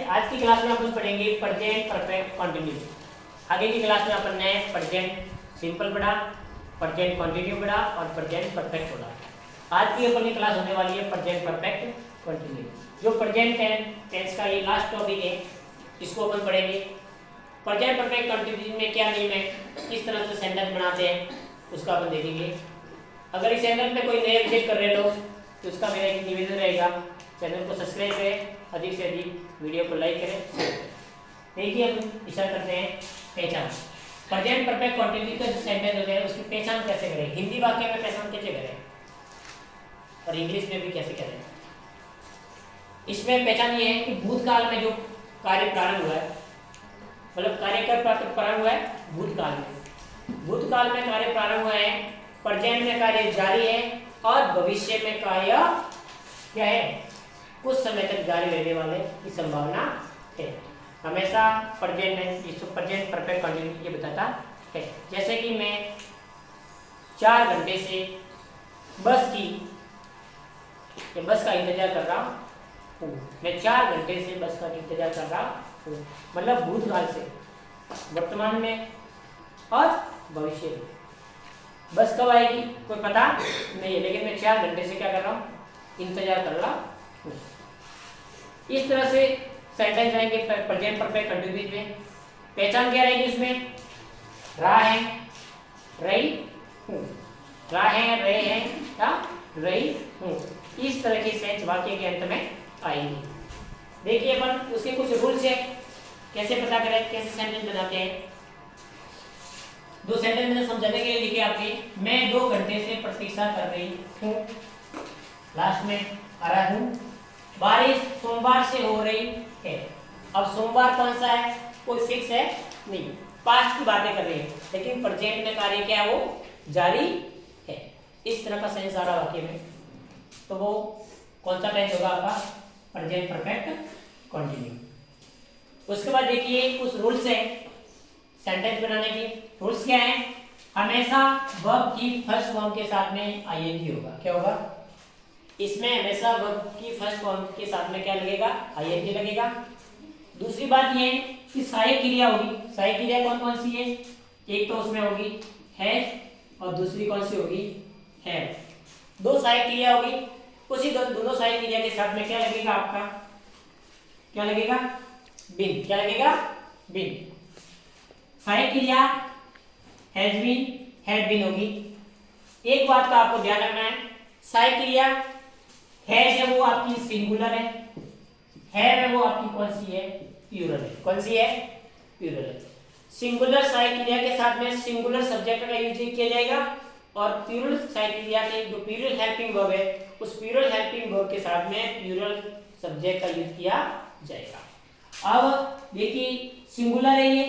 आज की क्लास में अपन पढ़ेंगे प्रेजेंट परफेक्ट कंटिन्यूस। आगे की क्लास में अपन ने प्रेजेंट सिंपल पढ़ा, प्रेजेंट कंटिन्यू पढ़ा और प्रेजेंट परफेक्ट पढ़ा। आज की अपन की क्लास होने वाली है प्रेजेंट परफेक्ट कंटिन्यू। जो प्रेजेंट टेंस का ये लास्ट टॉपिक है, इसको अपन पढ़ेंगे। प्रेजेंट परफेक्ट कंटिन्यू में क्या नियम है, किस तरह से सेंटेंस बनाते हैं, उसका अपन देखेंगे। अगर इस चैनल में कोई नए विजिट कर रहे लोग तो उसका मेरा एक निवेदन रहेगा, चैनल को सब्सक्राइब करें, अधिक से अधिक वीडियो को लाइक करें। देखिए हम विचार करते हैं पहचान। प्रेजेंट परफेक्ट कंटिन्यू का जो सेंटेंस होता है उसकी पहचान कैसे करें, हिंदी वाक्य में पहचान कैसे करें और इंग्लिश में भी कैसे करें। इसमें पहचान ये है कि भूतकाल में जो कार्य प्रारंभ हुआ है, मतलब कार्य कब प्रारंभ हुआ है, भूतकाल में। भूतकाल में कार्य प्रारंभ हुआ है, प्रेजेंट में कार्य जारी है और भविष्य में कार्य क्या है, कुछ समय तक जारी रहने वाले की संभावना है। हमेशा प्रेजेंट में इसको प्रेजेंट परफेक्ट कंटिन्यू ये बताता है। जैसे कि मैं 4 घंटे से बस का इंतजार कर रहा हूँ। मैं 4 घंटे से बस का इंतजार कर रहा हूँ, मतलब भूतकाल से, वर्तमान में और भविष्य में। बस कब आएगी कोई पता नहीं है, लेकिन मैं 4 घंटे से क्या कर रहा हूँ, इंतजार कर रहा हूँ। इस तरह से सेंटेंस आएंगे प्रेजेंट परफेक्ट कंटिन्यूस में। पहचान क्या रहेगी इसमें, रहा है, रही हूँ, रहा है, रहे हैं या रही हूँ। इस तरह की सेंस वाक्य के अंत में आएंगी। देखिए अपन उसके कुछ रूल्स है, कैसे पता करें, कैसे सेंटेंस बनाते हैं। 2 सेंटेंस मैंने समझाने के लिए लिखे आपके। मैं 2 घंटे से प्रतीक्षा कर रही हूँ, लास्ट में आ रहा हूँ। बारिश सोमवार से हो रही है। अब सोमवार कौन सा है, कोई फिक्स है नहीं, पास्ट की बातें कर रही है, लेकिन प्रेजेंट में कार्य क्या है, वो जारी है। इस तरह का सेंस आ रहा वाक्य में, तो वो कौन सा टेंस होगा आपका, प्रेजेंट परफेक्ट कंटिन्यू। उसके बाद देखिए कुछ रूल्स है सेंटेंस बनाने की। रूल्स क्या है, हमेशा वर्ब की फर्स्ट फॉर्म के साथ में आईएनजी होगा। क्या होगा इसमें, हमेशा वर्ब की फर्स्ट फॉर्म के साथ में क्या लगेगा, आईएनजी लगेगा। दूसरी बात ये कि सहायक क्रिया होगी। सहायक क्रिया कौन कौन सी है, एक तो उसमें होगी हैज और दूसरी कौन सी होगी, हैव। 2 सहायक क्रिया होगी। उसी दोनों सहायक क्रिया के साथ में क्या लगेगा आपका, क्या लगेगा, बीन। क्या लगेगा, बीन। सहायक क्रिया हैज बीन, हैड बीन होगी। एक बात का आपको ध्यान रखना है, सहायक क्रिया हैज है वो आपकी सिंगुलर है, हैव है वो आपकी कौन सी है, प्लूरल है। कौन सी है, प्लूरल है। सिंगुलर सहायक क्रिया के साथ में सिंगुलर सब्जेक्ट का यूज किया जाएगा और प्लूरल सहायक क्रिया के जो प्लूरल हेल्पिंग वर्ब है, उस प्लूरल हेल्पिंग वर्ब के साथ में प्लूरल सब्जेक्ट का यूज किया जाएगा। अब देखिए सिंगुलर है ये,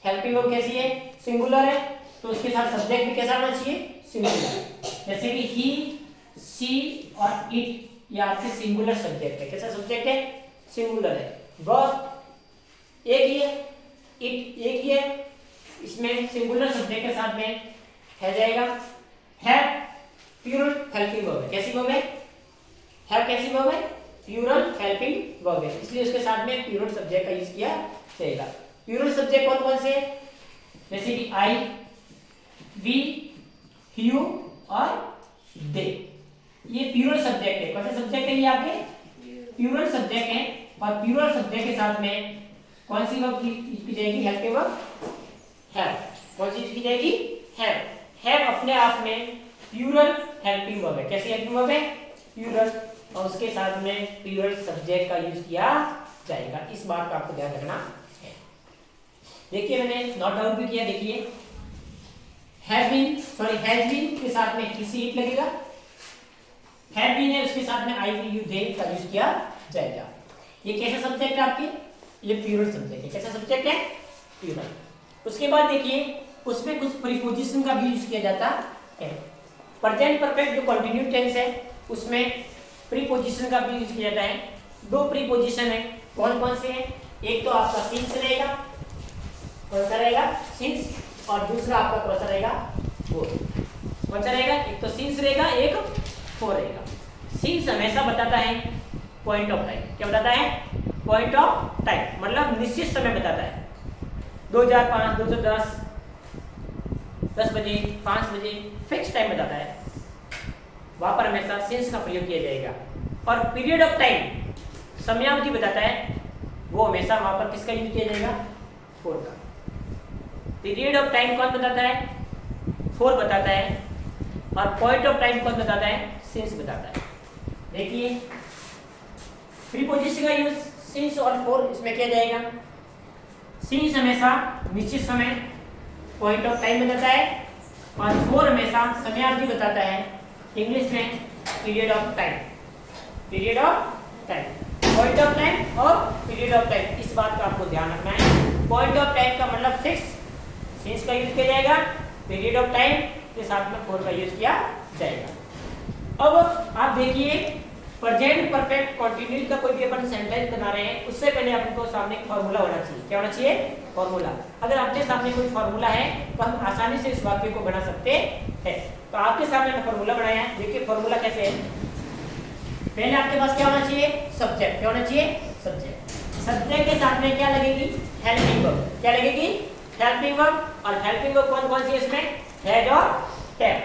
हेल्पिंग वर्ब कैसी है, सिंगुलर है, तो उसके साथ सब्जेक्ट भी कैसा होना चाहिए, सिंगुलर। जैसे कि ही, सी और इट, ये आपके सिंगुलर सब्जेक्ट है। कैसा सब्जेक्ट है, सिंगुलर है। वर्ब एक ही है, इट एक ही है, इसमें सिंगुलर सब्जेक्ट के साथ में है जाएगा। हैव प्लूरल हेल्पिंग वर्ब है। कैसी वर्ब है, हैव कैसी वर्ब है, प्लूरल हेल्पिंग वर्ब है, इसलिए उसके साथ में प्लूरल सब्जेक्ट का यूज किया जाएगा। प्लूरल सब्जेक्ट कौन कौन से, जैसे कि आई, वी, यू और दे, ये प्लूरल सब्जेक्ट है। कौन से सब्जेक्ट है ये आपके, प्लूरल सब्जेक्ट है। और प्लूरल सब्जेक्ट के साथ में कौन सी वर्ब की जाएगी, हेल्पिंग वर्ब, हैव। कौन सी की जाएगी, हैव। हैव अपने आप में प्लूरल हेल्पिंग वर्ब है। कैसी हेल्पिंग वर्ब है, प्लूरल, और उसके साथ में प्लूरल सब्जेक्ट का यूज किया जाएगा। इस बात का आपको ध्यान रखना है। देखिए मैंने नोट डाउन भी किया। देखिए have been, sorry has been के साथ में किसी इट लगेगा, हैव बीन है उसके साथ में आई, वी, यू, दे का यूज किया जाएगा। ये कैसा सब्जेक्ट है आपके, ये प्लूरल सब्जेक्ट है। कैसा सब्जेक्ट है, प्लूरल। उसके बाद देखिए उसमें कुछ प्रीपोजिशन का भी यूज किया जाता है। प्रेजेंट परफेक्ट जो कंटिन्यू टेंस है उसमें प्रीपोजिशन का भी यूज किया जाता है। 2 प्रीपोजिशन है, कौन कौन से हैं, एक तो आपका सिंस रहेगा, कौन सा रहेगा, सिंस, और दूसरा आपका कौन सा रहेगा, फोर। कौन सा रहेगा, एक तो सिंस रहेगा, एक फोर रहेगा। सिंस हमेशा बताता है पॉइंट ऑफ टाइम। क्या बताता है, पॉइंट ऑफ टाइम मतलब निश्चित समय बताता है। 2005, 2010, 10 बजे, 5 बजे फिक्स टाइम बताता है, वहां पर हमेशा सिंस का प्रयोग किया जाएगा। और पीरियड ऑफ टाइम समयावधि बताता है, वो हमेशा वहां पर किसका यूज किया जाएगा? फोर का। पीरियड ऑफ टाइम कौन बताता है? फोर बताता है। और पॉइंट ऑफ टाइम कौन बताता है? सिंस बताता है। देखिए प्रीपोजिशन का यूज सिंस और फोर इसमें किया जाएगा। सिंस हमेशा निश्चित समय पॉइंट ऑफ टाइम बताता है और फोर हमेशा समयावधि बताता है, इंग्लिश में period of time. Period of time, point of time और पीरियड ऑफ टाइम, इस बात का आपको ध्यान रखना है। पॉइंट ऑफ टाइम का मतलब फिक्स, सिंस का यूज किया जाएगा। पीरियड ऑफ टाइम के साथ में फोर का यूज किया जाएगा। अब आप देखिए प्रेजेंट परफेक्ट कंटिन्यूस का कोई भी अपन सेंटेंस बना रहे हैं, उससे पहले अपन को सामने एक फॉर्मूला होना चाहिए। क्या होना चाहिए? फॉर्मूला। अगर आपके सामने कोई फॉर्मूला है तो हम आसानी से इस वाक्य को बना सकते हैं। तो आपके सामने मैं फॉर्मूला बनाया है। देखिए फॉर्मूला कैसे है। पहले आपके पास क्या होना चाहिए? सब्जेक्ट। क्या होना चाहिए? सब्जेक्ट। सब्जेक्ट के साथ में क्या लगेगी? Helping verb. क्या लगेगी? Helping verb. और हेल्पिंग वर्ब कौन कौन सी है इसमें? हैज और हैव।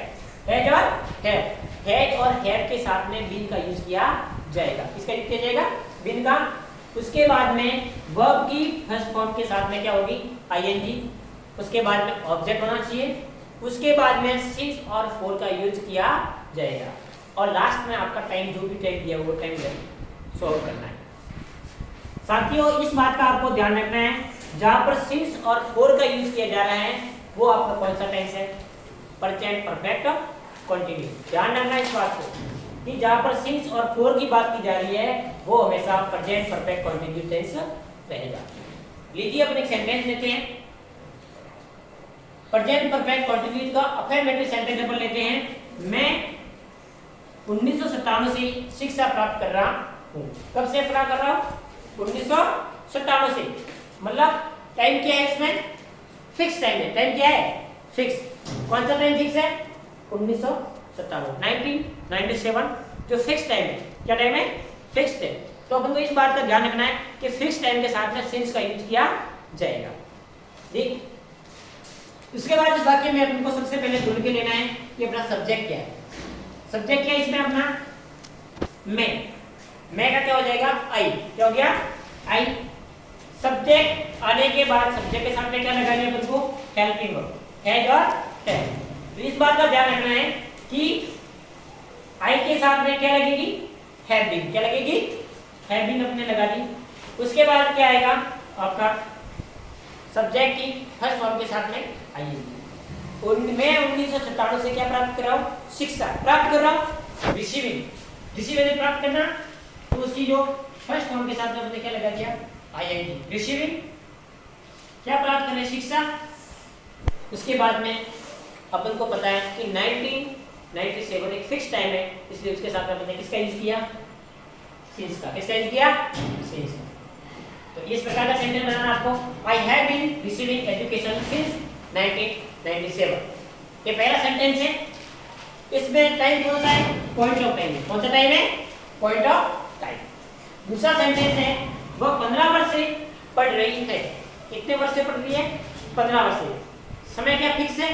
हैज और हैव। हैज और हैव के साथ में बीन का यूज किया जाएगा। किसका यूज किया जाएगा? बीन का। उसके बाद में वर्ब की फर्स्ट फॉर्म के साथ में क्या होगी? आईएनजी। उसके बाद में ऑब्जेक्ट होना चाहिए। उसके बाद में सिंस और फोर का यूज किया जाएगा। और लास्ट में आपका टाइम, जो भी टाइम दिया वो टाइम सॉल्व करना है। साथियों इस बात का आपको ध्यान रखना है, जहां पर सिंस और फोर का यूज किया जा रहा है वो आपका कौन सा टेंस है? Present perfect continuous. ध्यान रखना इस बात को कि जहां पर सिंस और फोर की बात की जा रही है वो हमेशा प्रेजेंट परफेक्ट कंटिन्यूस टेंस रहेगा। लीजिए अपन एक सेंटेंस लेते हैं। प्रेजेंट परफेक्ट कंटिन्यूस का अफर्मेटिव सेंटेंस अपन लेते हैं। मैं 1997 से शिक्षा प्राप्त कर रहा हूँ। कब से प्राप्त कर रहा हूँ? 1997 से। मतलब टाइम क्या है इसमें? फिक्स टाइम है। टाइम क्या है? फिक्स। कौन सा टाइम फिक्स है? 1997, 1997 जो फिक्स टाइम है। क्या टाइम है? Fix time. तो अपन को इस बात का ध्यान रखना है कि फिक्स टाइम के साथ में सिंस का यूज किया जाएगा। ठीक। उसके बाद इस वाक्य में अपन को सबसे पहले ढूंढ के लेना है कि अपना सब्जेक्ट क्या है। सब्जेक्ट क्या है इसमें? अपना मैं का क्या हो जाएगा? आई। क्या हो गया? आई। सब्जेक्ट आने के बाद सब्जेक्ट के सामने क्या लगाएंगे अपन को? हेल्पिंग वर्ब, हैज और हैव। तो इस बात का ध्यान रखना है कि आई के साथ में क्या लगेगी? Have been. क्या लगेगी? हैव बीन अपने लगा दी। उसके बाद क्या आएगा? आपका सब्जेक्ट की फर्स्ट फॉर्म के साथ में आईएनजी। मैं 1997 से क्या प्राप्त कर रहा हूँ? शिक्षा प्राप्त कर रहा हूँ। रिसीविंग। रिसीविंग प्राप्त करना, तो उसकी जो फर्स्ट फॉर्म के साथ में हमने क्या लगा दिया? आईएनजी। रिसीविंग क्या प्राप्त करें? शिक्षा। उसके बाद में अपन को पता है कि 1997 एक फिक्स टाइम है, इसलिए उसके साथ में हमने किसका यूज किया? सिंस का। किसका यूज किया? सिंस। तो इस प्रकार का सेंटेंस बनाना आपको। I have been receiving education since 1997। ये पहला सेंटेंस है। इसमें टाइम कौन सा है? Point of time. कौन सा टाइम है? Point of time. दूसरा सेंटेंस है वह 15 वर्ष से पढ़ रही है। कितने वर्ष से पढ़ रही है? 15 वर्ष से। समय क्या फिक्स है?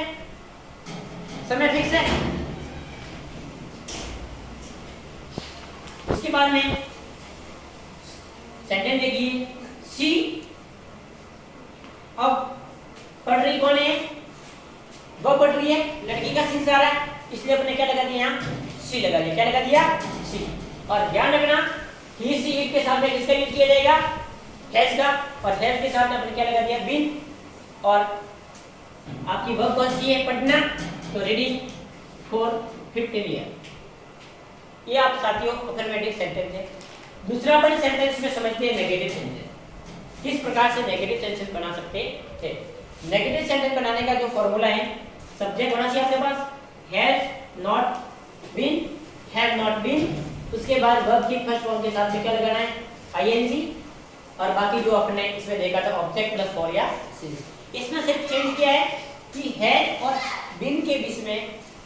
समय फिक्स है। उसके बाद में सेंटेंस देखिए, सी अब पढ़ रही कौन है? वह पढ़ रही है। लड़की का सिंस आ रहा है, इसलिए अपने क्या लगा दिया? यहाँ सी लगा दिया। क्या लगा दिया? सी। और ध्यान रखना ही सी इट के साथ में किसका यूज किया जाएगा? हैज का। और हैज के साथ में अपने क्या लगा दिया? बीन। और आपकी वर्ब कौन सी है? पढ़ना। तो रीडिंग फॉर 15 ईयर। ये आप साथियों अफर्मेटिव सेंटेंस है। दूसरा अपन सेंटेंस में समझते हैं नेगेटिव सेंटेंस। किस प्रकार से नेगेटिव सेंटेंस बना सकते हैं? नेगेटिव सेंटेंस बनाने का जो फॉर्मूला है, सब्जेक्ट होना चाहिए आपके पास, has not been, have not been. उसके बाद वर्ब की फर्स्ट फॉर्म के साथ में क्या लगाना है? आईएनजी। और बाकी जो अपने इसमें देखा था ऑब्जेक्ट प्लस फॉर या सिंस। इसमें सिर्फ चेंज किया है कि हैज और बीन के बीच में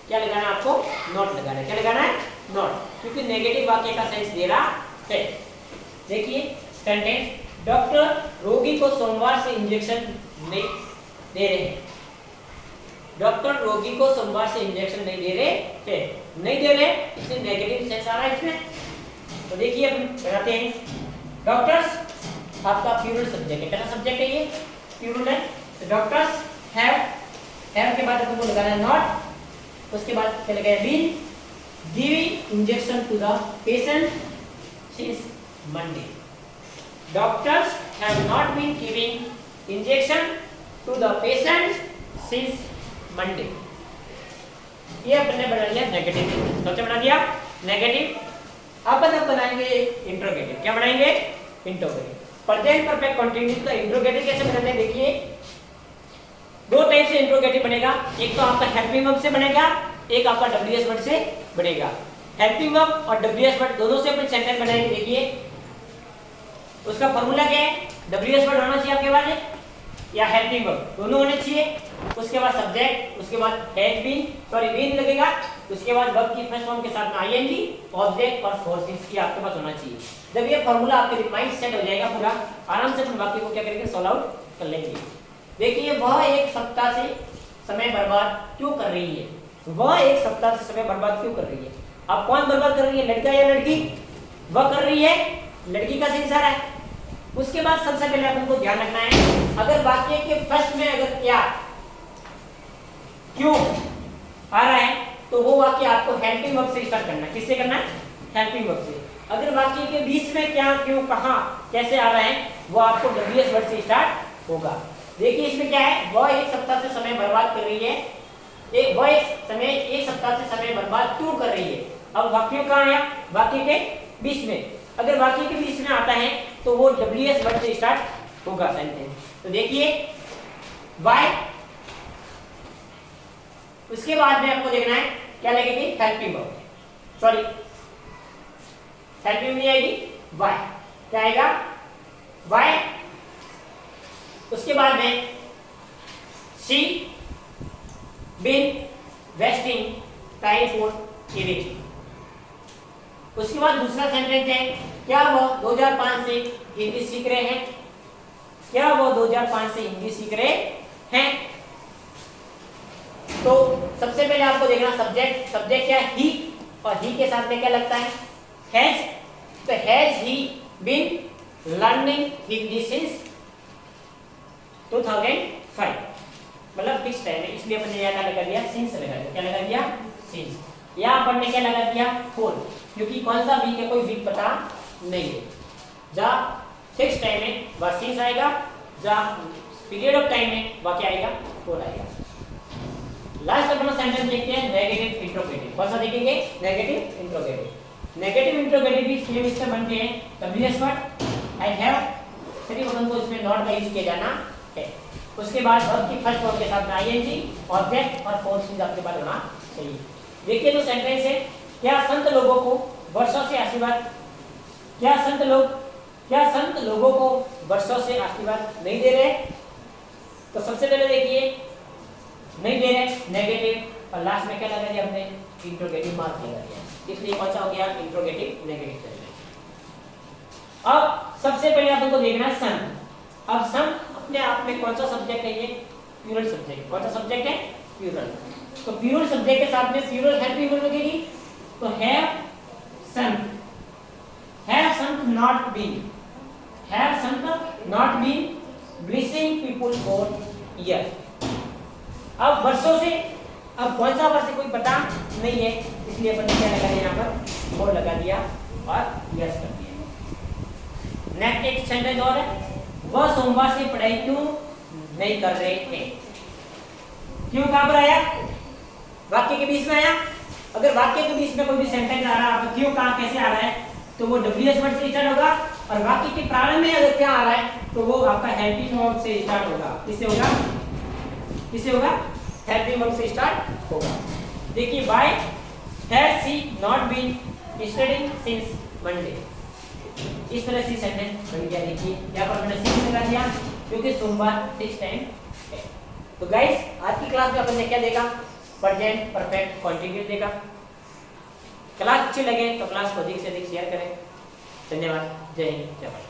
क्या लगाना है? आपको नॉट लगाना है। क्या लगाना है? नॉट। क्योंकि नेगेटिव वाक्य का सेंस दे रहा है। देखिए सेंटेंस डॉक्टर रोगी को सोमवार से इंजेक्शन नहीं दे रहे हैं। डॉक्टर रोगी को सोमवार से इंजेक्शन नहीं दे रहे थे, नहीं दे रहे, इसलिए नेगेटिव सेंस आ रहा है इसमें। तो देखिए अपन बनाते हैं। डॉक्टर्स आपका प्लूरल सब्जेक्ट है, कैसा सब्जेक्ट है ये? प्लूरल है। तो डॉक्टर्स हैव के बाद अपन को लगाना है नॉट, उसके बाद क्या लगाया? Been giving injection to the patient since Monday. Doctors have not been giving injection to the patient since Monday. ये अपने बना लिया नेगेटिव, तो बना दिया नेगेटिव। अब बनाएंगे इंट्रोगेटिव। क्या बनाएंगे? इंट्रोगेटिव। प्रेजेंट परफेक्ट कंटिन्यूअस का इंट्रोगेटिव कैसे बनाते हैं? देखिए दो टाइप से इंट्रोगेटिव बनेगा। एक तो आपका हेल्पिंग वर्ब से बनेगा, एक आपका डब्ल्यूएस वर्ड से बनेगा। हेल्पिंग वर्ब और डब्ल्यूएस वर्ड दोनों से अपन सेंटेंस बनाएंगे। देखिए उसका फॉर्मूला क्या है? डब्ल्यूएस वर्ड होना चाहिए आपके पास या हेल्पिंग वर्ब, दोनों होने चाहिए। उसके बाद सब्जेक्ट, उसके बाद हैज बीन बीन लगेगा, उसके बाद वर्ब की फर्स्ट फॉर्म के साथ में आईएनजी, ऑब्जेक्ट और फोर्स की आपके पास होना चाहिए। जब ये फॉर्मूला आपके माइंड सेट हो जाएगा पूरा, आराम से अपन वाक्य को क्या करेंगे? सॉल्व आउट कर लेंगे। देखिए वह एक सप्ताह से समय बर्बाद क्यों कर रही है? वह एक सप्ताह से समय बर्बाद क्यों कर रही है? अब कौन बर्बाद कर रही है, लड़का या लड़की? वह कर रही है, लड़की का सही इशारा है। उसके बाद सबसे पहले अपन को ध्यान रखना है, अगर वाक्य के फर्स्ट में अगर क्या क्यों आ रहा है तो वो वाक्य आपको हेल्पिंग वर्ब से स्टार्ट करना है। किससे करना है? हेल्पिंग वर्ब से। अगर वाक्य के बीच में क्या, क्यों, कहां, कैसे आ रहा है वो आपको डब्ल्यूएस वर्ड से स्टार्ट होगा। देखिए इसमें क्या है? वह एक सप्ताह से समय बर्बाद कर रही है। वह एक सप्ताह से समय बर्बाद क्यों कर रही है? अब वाक्य कहां आया? वाक्य के बीच में। अगर वाक्य के बीच में आता है तो वो डब्ल्यूएस वर्ड से स्टार्ट होगा सेंटेंस। तो देखिए व्हाई, उसके बाद में आपको देखना है क्या लगेगी? हेल्पिंग वर्ब, हेल्पिंग नहीं आएगी, व्हाई। क्या आएगा? व्हाई। उसके बाद में she been wasting time for editing. उसके बाद दूसरा सेंटेंस है, क्या वह 2005 से हिंदी सीख रहे हैं? क्या वह 2005 से हिंदी सीख रहे हैं? तो सबसे पहले आपको देखना सब्जेक्ट क्या है? ही, और ही के साथ में क्या लगता है? हैज। तो has he been learning Hindi since 2005, मतलब फिक्स टाइम है, इसलिए अपने यहाँ लगा दिया सिंस लगा दिया। क्या लगा दिया? सिंस। यहाँ पर ने क्या लगा दिया? फॉर, क्योंकि कौन सा वीक है कोई वीक पता नहीं है। जहाँ फिक्स टाइम है वह सिंस आएगा, जहाँ पीरियड ऑफ टाइम है वह क्या आएगा? फॉर आएगा। लास्ट अपना सेंटेंस देखते हैं नेगेटिव इंट्रोगेटिव। कौन सा देखेंगे? Negative interrogative. नेगेटिव इंट्रोगेटिव भी सेम इससे बनते हैं डब्ल्यूएस वर्ड, आई हैव, सिर्फ अपन को इसमें नॉट का यूज किया जाना है। उसके बाद वर्ब की फर्स्ट फॉर्म के साथ में आईएनजी, ऑब्जेक्ट और फोर्स चीज आपके पास होना चाहिए। देखिए तो सेंटेंस है, क्या संत लोगों को वर्षों से आशीर्वाद, क्या संत लोगों को वर्षों से आशीर्वाद नहीं दे रहे? तो सबसे पहले देखिए नहीं दे रहे, नेगेटिव, और लास्ट में क्या लगा दिया हमने? इंट्रोगेटिव मार्क लगा दिया, इसलिए कौन सा हो गया? Interrogative negative. अब सबसे पहले अपन को देखना है सन। अब सन अपने आप में कौन सा सब्जेक्ट है? ये प्लूरल सब्जेक्ट। कौन सा सब्जेक्ट है? प्लूरल। तो प्लूरल सब्जेक्ट के साथ में प्लूरल हेल्पिंग वर्ब लगेगी। तो have sun not been blessing people for year. अब वर्षों से, अब कौन सा वर्ष कोई पता नहीं है, इसलिए अपन ने क्या लगा दिया? यहाँ पर फोर लगा दिया और यस कर दिया। नेक्स्ट एक सेंटेंस और है, वह सोमवार से पढ़ाई क्यों नहीं कर रहे थे? क्यों कहां पर आया? वाक्य के बीच में आया। अगर वाक्य के बीच में कोई भी सेंटेंस आ रहा है, तो क्यों, कहां, कैसे आ रहा है, तो वो डब्ल्यूएस वर्ड से स्टार्ट होगा। और वाक्य के प्रारंभ में अगर क्या आ रहा है तो वो आपका हेल्पिंग वर्ब से स्टार्ट होगा। किससे होगा? हेल्पिंग वर्ब से स्टार्ट होगा। देखिए why has she not been studying since Monday. इस तरह से सेंटेंस बन गया। देखिए यहाँ पर मैंने सिंस लगा दिया क्योंकि सोमवार फिक्स टाइम है। तो गाइस आज की क्लास में अपन ने क्या देखा? प्रेजेंट परफेक्ट कंटीन्यूअस देखा। क्लास अच्छी लगे तो क्लास को अधिक से अधिक शेयर करें। धन्यवाद। जय हिंद, जय भारत।